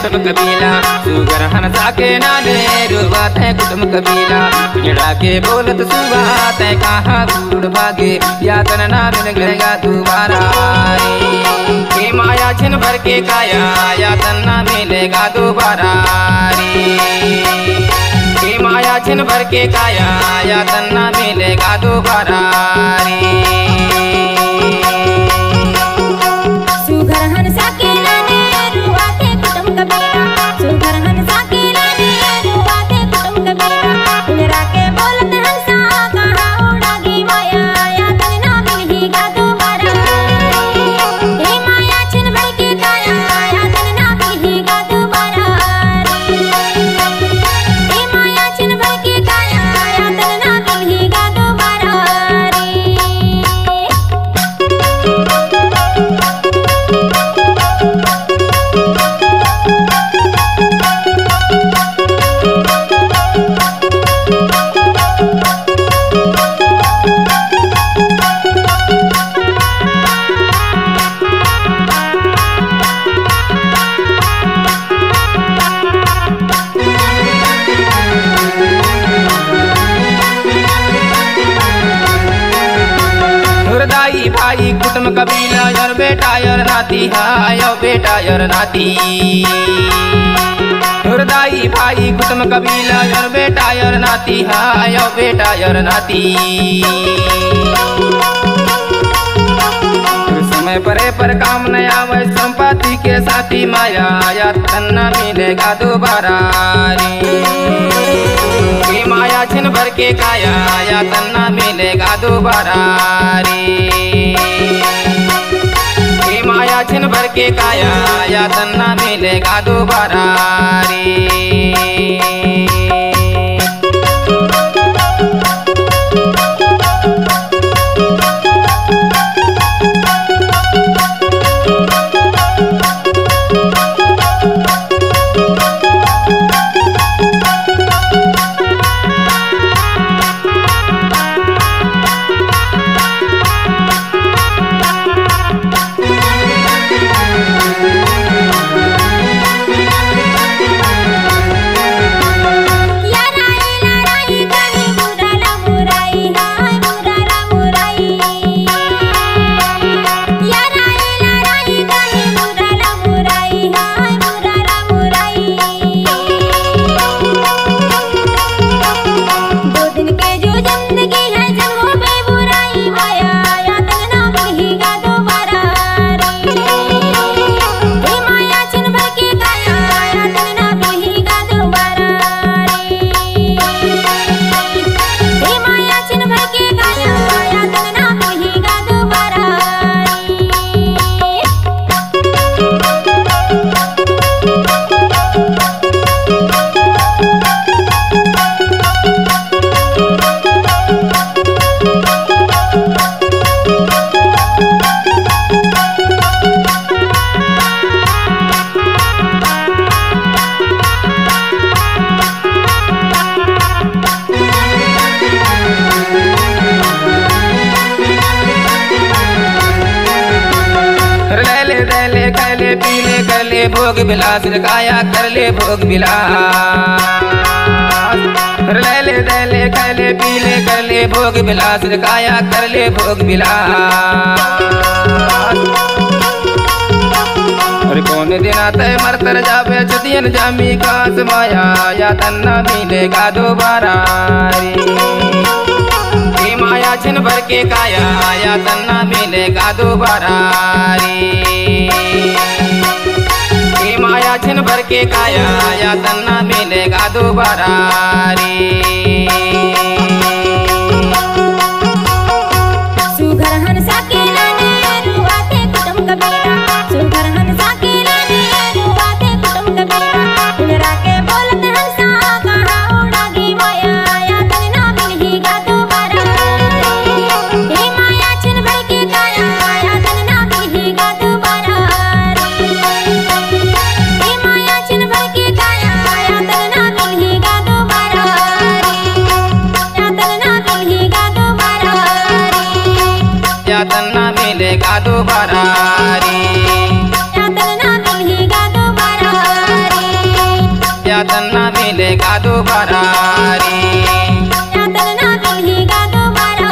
कुटुंब कबीला सुगर हंसा के नाले रुबात है कुटुंब कबीला पिंजड़ा के बोलत सुबात है कहाँ दूर भागे यातन ना मिलेगा दोबारा रे माया छिन भर के काया यातन ना मिलेगा दोबारा रे माया छिन भर के काया यातन ना मिलेगा दोबारा रे भाई कुटुंब कबीला यार बेटा यार नाती हाय बेटा यार नाती हुरदाई भाई कुटुंब कबीला यार बेटा यार नाती हाय बेटा यार नाती समय पर काम न आवे संपत्ति के साथी माया या तन्ना मिलेगा दोबारा रे माया छिन भर के काया या तन्ना मिलेगा दोबारा रे माया छिन भर के काया या तन्ना मिलेगा दोबारा रे कैले पीले कर ले भोग विलास काया कर ले भोग विलास ले दले कैले पीले कर ले भोग विलास काया कर ले भोग विलास और कौन दिन आते मरतर जावे चतियन जामी कास माया या तन्ना मिलेगा दोबारा रे माया छिन भर के काया या तन्ना मिलेगा दोबारा रे माया छिन भर के काया या तन्ना मिलेगा दोबारा रे दोबारा रे, यातन ना मिलेगा दोबारा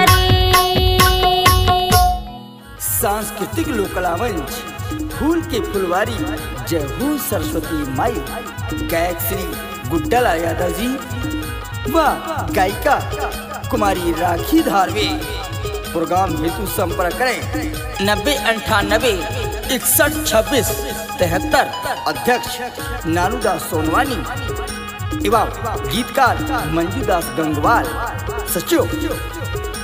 रे। सांस्कृतिक लोककला मंच फूल के फुलवारी जय हो सरस्वती माई। गायक श्री गुड्डालाल यादव जी व गायिका कुमारी राखी धारवे। प्रोग्राम हेतु संपर्क करें 9098612673। अध्यक्ष नानूदास सोनवानी एवं गीतकार मंजूदास गंगवाल। सचिव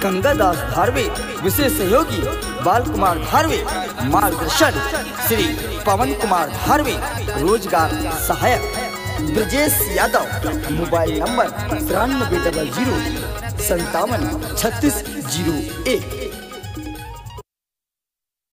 गंगादास धारवे। विशेष सहयोगी बाल कुमार धारवे। मार्गदर्शन श्री पवन कुमार धारवे। रोजगार सहायक ब्रजेश यादव। Mobile number 9300 57 3601।